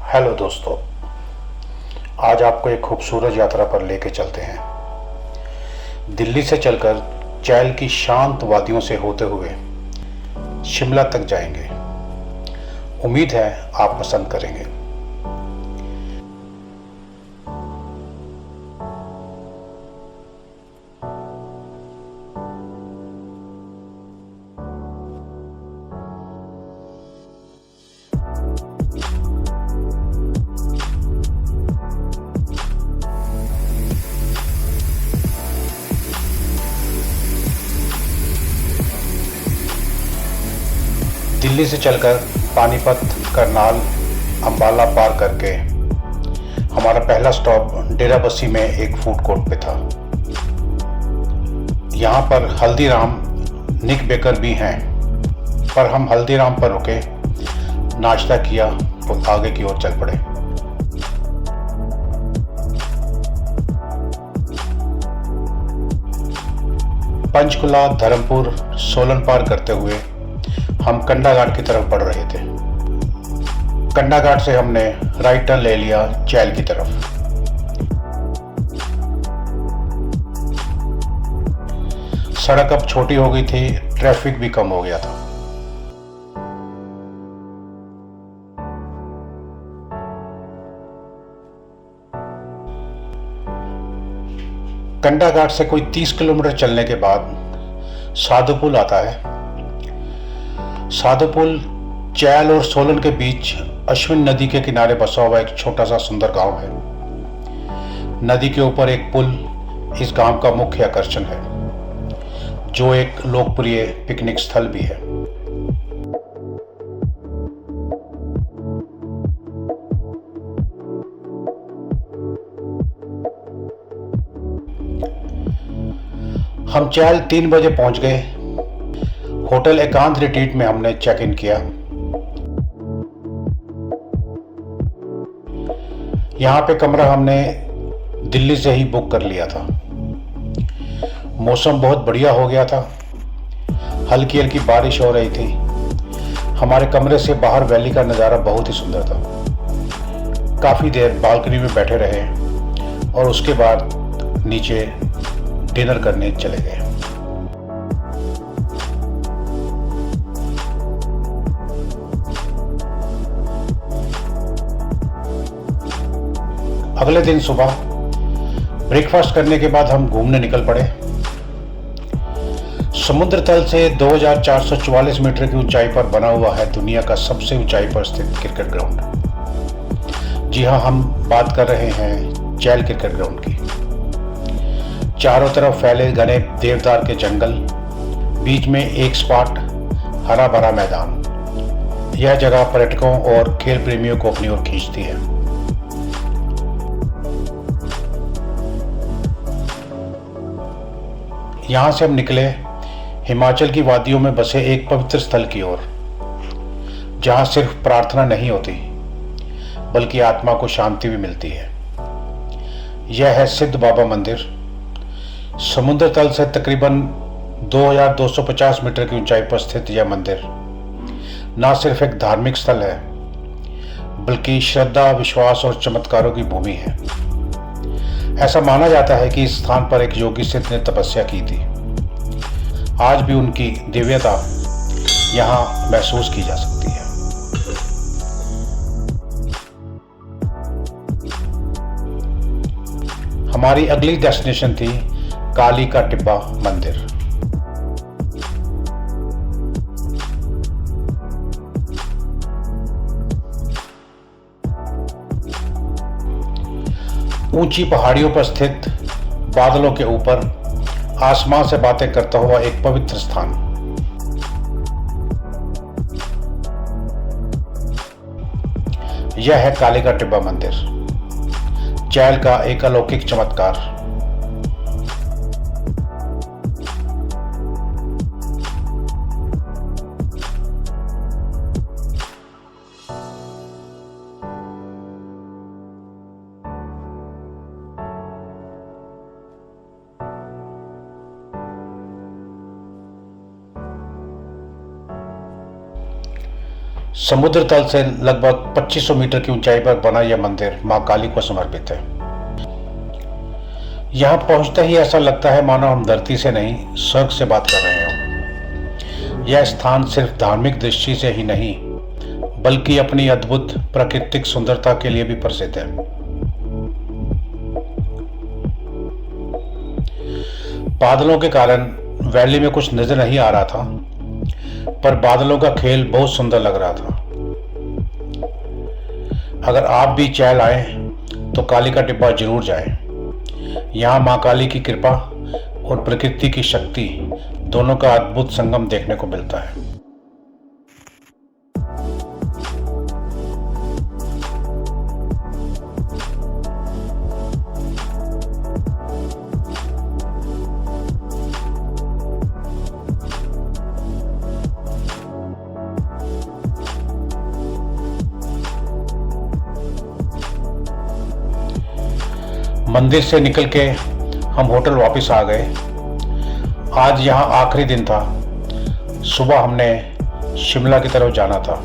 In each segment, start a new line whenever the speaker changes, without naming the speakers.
Hello दोस्तों, आज आपको एक खूबसूरत यात्रा पर लेके चलते हैं। दिल्ली से चलकर चैल की शांत वादियों से होते हुए शिमला तक जाएंगे। उम्मीद है आप पसंद करेंगे। दिल्ली से चलकर पानीपत, करनाल, अंबाला पार करके हमारा पहला स्टॉप डेराबस्सी में एक फूड कोर्ट पे था। यहाँ पर हल्दीराम निक बेकर भी हैं, पर हम हल्दीराम पर रुके, नाश्ता किया तो आगे की ओर चल पड़े। पंचकुला, धर्मपुर, सोलन पार करते हुए हम कंडा घाट की तरफ बढ़ रहे थे। कंडा घाट से हमने राइट टर्न ले लिया चैल की तरफ। सड़क अब छोटी हो गई थी, ट्रैफिक भी कम हो गया था। कंडा घाट से कोई 30 किलोमीटर चलने के बाद साधुपुल आता है। साधुपुल चैल और सोलन के बीच अश्विन नदी के किनारे बसा हुआ एक छोटा सा सुंदर गांव है। नदी के ऊपर एक पुल इस गांव का मुख्य आकर्षण है, जो एक लोकप्रिय पिकनिक स्थल भी है। हम चैल 3 बजे पहुंच गए। होटल एकांत रिट्रीट में हमने चेक इन किया। यहाँ पे कमरा हमने दिल्ली से ही बुक कर लिया था। मौसम बहुत बढ़िया हो गया था, हल्की हल्की बारिश हो रही थी। हमारे कमरे से बाहर वैली का नज़ारा बहुत ही सुंदर था। काफ़ी देर बालकनी में बैठे रहे और उसके बाद नीचे डिनर करने चले गए। अगले दिन सुबह ब्रेकफास्ट करने के बाद हम घूमने निकल पड़े। समुद्र तल से 2444 मीटर की ऊंचाई पर बना हुआ है दुनिया का सबसे ऊंचाई पर स्थित क्रिकेट ग्राउंड। जी हाँ, हम बात कर रहे हैं चैल क्रिकेट ग्राउंड की। चारों तरफ फैले घने देवदार के जंगल, बीच में एक स्पॉट, हरा भरा मैदान। यह जगह पर्यटकों और खेल प्रेमियों को अपनी ओर खींचती है। यहाँ से हम निकले हिमाचल की वादियों में बसे एक पवित्र स्थल की ओर, जहाँ सिर्फ प्रार्थना नहीं होती बल्कि आत्मा को शांति भी मिलती है। यह है सिद्ध बाबा मंदिर। समुद्र तल से तकरीबन 2250 मीटर की ऊंचाई पर स्थित यह मंदिर न सिर्फ एक धार्मिक स्थल है बल्कि श्रद्धा, विश्वास और चमत्कारों की भूमि है। ऐसा माना जाता है कि इस स्थान पर एक योगी सिद्ध ने तपस्या की थी। आज भी उनकी दिव्यता यहाँ महसूस की जा सकती है। हमारी अगली डेस्टिनेशन थी काली का टिब्बा मंदिर। ऊंची पहाड़ियों पर स्थित, बादलों के ऊपर आसमान से बातें करता हुआ एक पवित्र स्थान। यह है काली का टिब्बा मंदिर, चैल का एक अलौकिक चमत्कार। समुद्र तल से लगभग 2500 मीटर की ऊंचाई पर बना यह मंदिर मां काली को समर्पित है। यहां पहुंचते ही ऐसा लगता है मानो हम धरती से नहीं स्वर्ग से बात कर रहे हों। यह स्थान सिर्फ धार्मिक दृष्टि से ही नहीं बल्कि अपनी अद्भुत प्राकृतिक सुंदरता के लिए भी प्रसिद्ध है। बादलों के कारण वैली में कुछ नजर नहीं आ रहा था, पर बादलों का खेल बहुत सुंदर लग रहा था। अगर आप भी चैल आए तो काली का टिब्बा जरूर जाएं। यहाँ मां काली की कृपा और प्रकृति की शक्ति दोनों का अद्भुत संगम देखने को मिलता है। मंदिर से निकल के हम होटल वापस आ गए। आज यहाँ आखिरी दिन था। सुबह हमने शिमला की तरफ जाना था।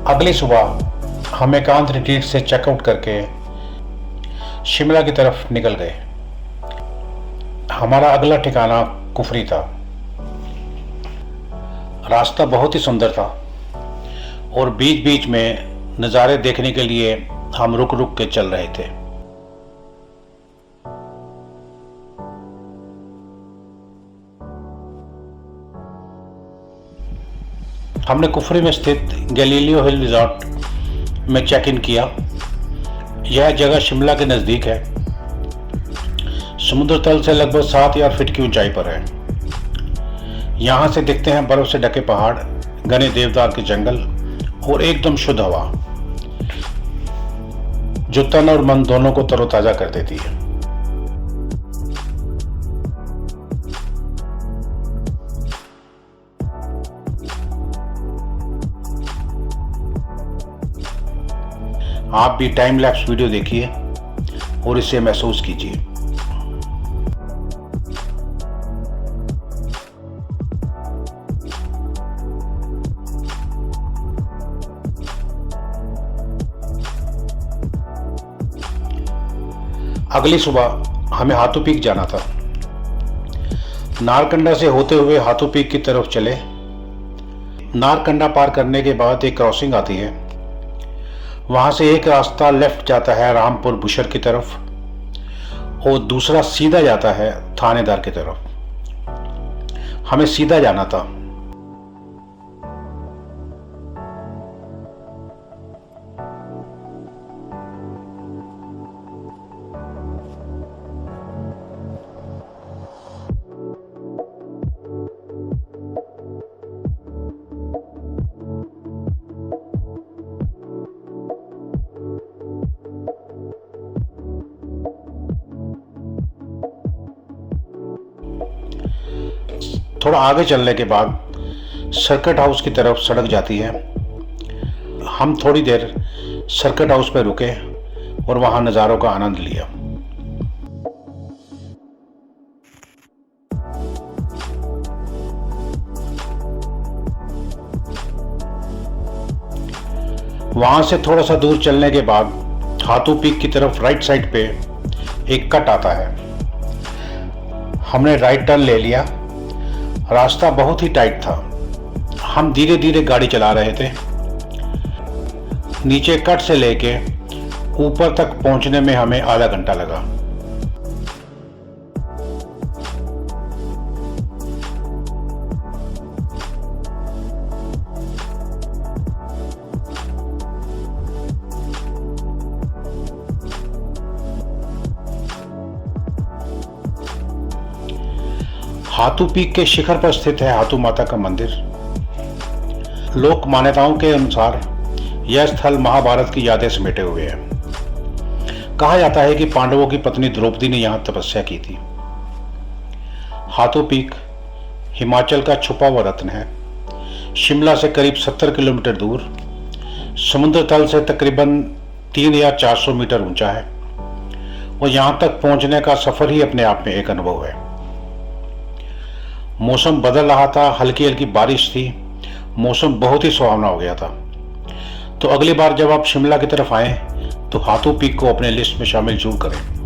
अगली सुबह हम एकांत रिट्रीट से चेकआउट करके शिमला की तरफ निकल गए। हमारा अगला ठिकाना कुफरी था। रास्ता बहुत ही सुंदर था और बीच बीच में नज़ारे देखने के लिए हम रुक रुक के चल रहे थे। हमने कुफरी में स्थित गैलीलियो हिल रिजॉर्ट में चेक इन किया। यह जगह शिमला के नज़दीक है। समुद्र तल से लगभग 7000 फीट की ऊंचाई पर है। यहाँ से दिखते हैं बर्फ से ढके पहाड़, घने देवदार के जंगल और एकदम शुद्ध हवा जो तन और मन दोनों को तरोताजा कर देती है। आप भी टाइम लैप्स वीडियो देखिए और इसे महसूस कीजिए। अगली सुबह हमें हाथू पीक जाना था। नारकंडा से होते हुए हाथू पीक की तरफ चले। नारकंडा पार करने के बाद एक क्रॉसिंग आती है। वहां से एक रास्ता लेफ्ट जाता है रामपुर बुशर की तरफ और दूसरा सीधा जाता है थानेदार की तरफ। हमें सीधा जाना था। थोड़ा आगे चलने के बाद सर्किट हाउस की तरफ सड़क जाती है। हम थोड़ी देर सर्किट हाउस पर रुके और वहां नज़ारों का आनंद लिया। वहां से थोड़ा सा दूर चलने के बाद हाथू पीक की तरफ राइट साइड पे एक कट आता है। हमने राइट टर्न ले लिया। रास्ता बहुत ही टाइट था। हम धीरे धीरे गाड़ी चला रहे थे। नीचे कट से लेके ऊपर तक पहुंचने में हमें आधा घंटा लगा। हाथू पीक के शिखर पर स्थित है हाथू माता का मंदिर। लोक मान्यताओं के अनुसार यह स्थल महाभारत की यादें समेटे हुए है। कहा जाता है कि पांडवों की पत्नी द्रौपदी ने यहां तपस्या की थी। हाथों पीक हिमाचल का छुपा हुआ रत्न है। शिमला से करीब 70 किलोमीटर दूर, समुद्र तल से तकरीबन 3 या 400 मीटर ऊंचा है और यहां तक पहुंचने का सफर ही अपने आप में एक अनुभव है। मौसम बदल रहा था, हल्की हल्की बारिश थी, मौसम बहुत ही सुहावना हो गया था। तो अगली बार जब आप शिमला की तरफ आएं तो हाथों पीक को अपने लिस्ट में शामिल जरूर करें।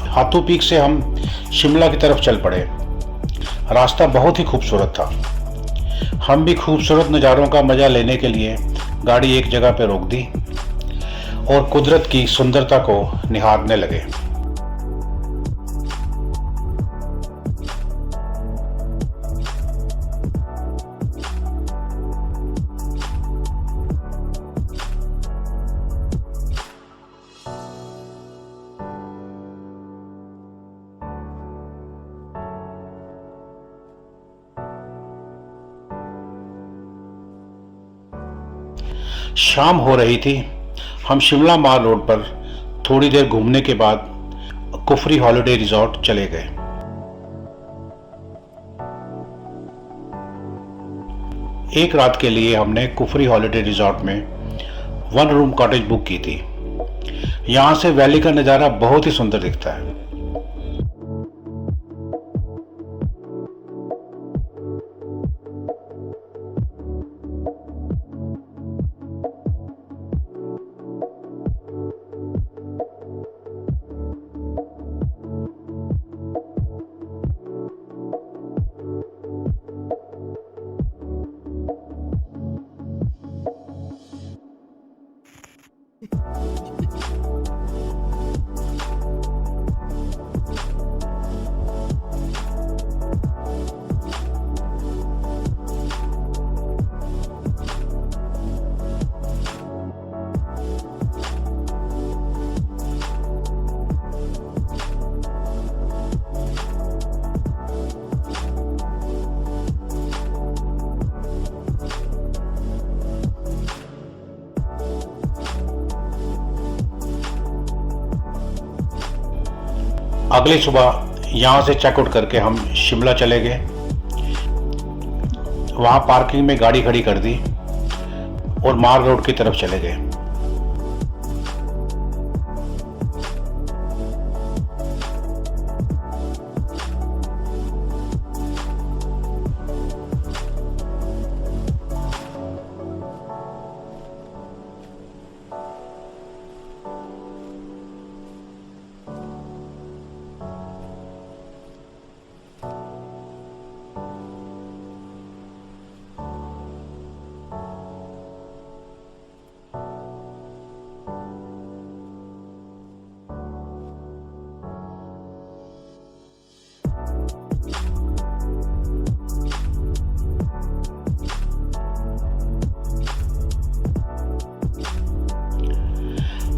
हाथों पीक से हम शिमला की तरफ चल पड़े। रास्ता बहुत ही खूबसूरत था। हम भी खूबसूरत नज़ारों का मजा लेने के लिए गाड़ी एक जगह पर रोक दी और कुदरत की सुंदरता को निहारने लगे। शाम हो रही थी। हम शिमला माल रोड पर थोड़ी देर घूमने के बाद कुफरी हॉलिडे रिजॉर्ट चले गए। एक रात के लिए हमने कुफरी हॉलिडे रिजॉर्ट में 1 रूम कॉटेज बुक की थी। यहां से वैली का नज़ारा बहुत ही सुंदर दिखता है। अगली सुबह यहाँ से चेकआउट करके हम शिमला चले गए। वहाँ पार्किंग में गाड़ी खड़ी कर दी और माल रोड की तरफ चले गए।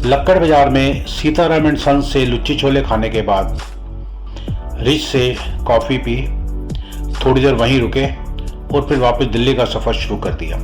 लक्कड़ बाजार में सीताराम एंड सन्स से लुच्ची छोले खाने के बाद रिच से कॉफ़ी पी, थोड़ी देर वहीं रुके और फिर वापस दिल्ली का सफ़र शुरू कर दिया।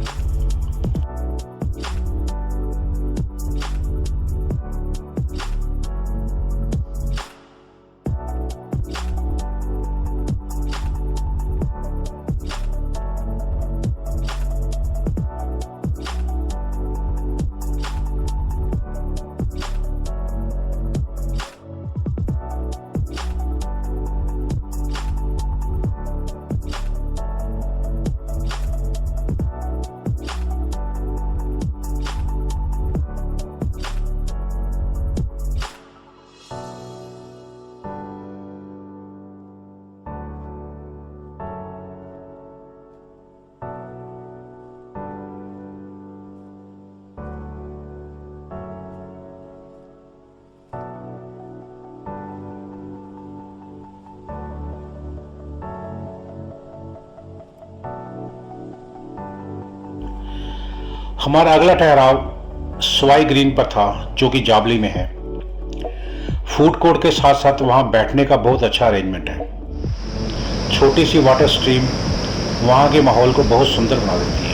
हमारा अगला ठहराव सवाई ग्रीन पर था, जो कि जाबली में है। फूड कोर्ट के साथ साथ वहाँ बैठने का बहुत अच्छा अरेंजमेंट है। छोटी सी वाटर स्ट्रीम वहाँ के माहौल को बहुत सुंदर बना देती है।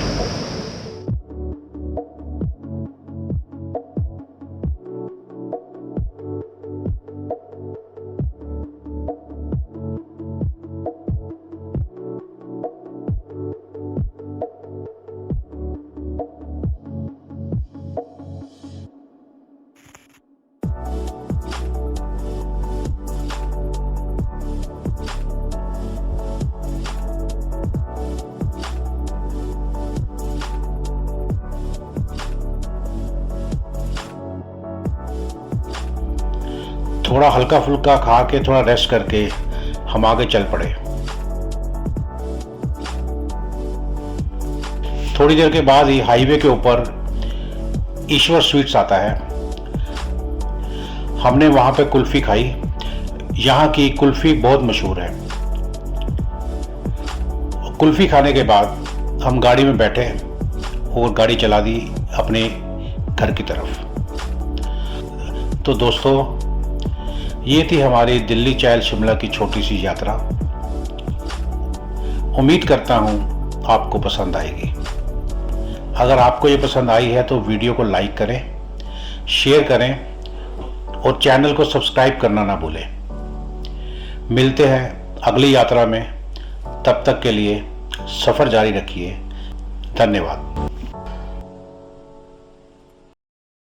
थोड़ा हल्का फुल्का खा के थोड़ा रेस्ट करके हम आगे चल पड़े। थोड़ी देर के बाद ही हाईवे के ऊपर ईश्वर स्वीट्स आता है। हमने वहां पे कुल्फी खाई। यहाँ की कुल्फी बहुत मशहूर है। कुल्फी खाने के बाद हम गाड़ी में बैठे और गाड़ी चला दी अपने घर की तरफ। तो दोस्तों, ये थी हमारी दिल्ली चायल शिमला की छोटी सी यात्रा। उम्मीद करता हूँ आपको पसंद आएगी। अगर आपको ये पसंद आई है तो वीडियो को लाइक करें, शेयर करें और चैनल को सब्सक्राइब करना ना भूलें। मिलते हैं अगली यात्रा में। तब तक के लिए सफ़र जारी रखिए। धन्यवाद।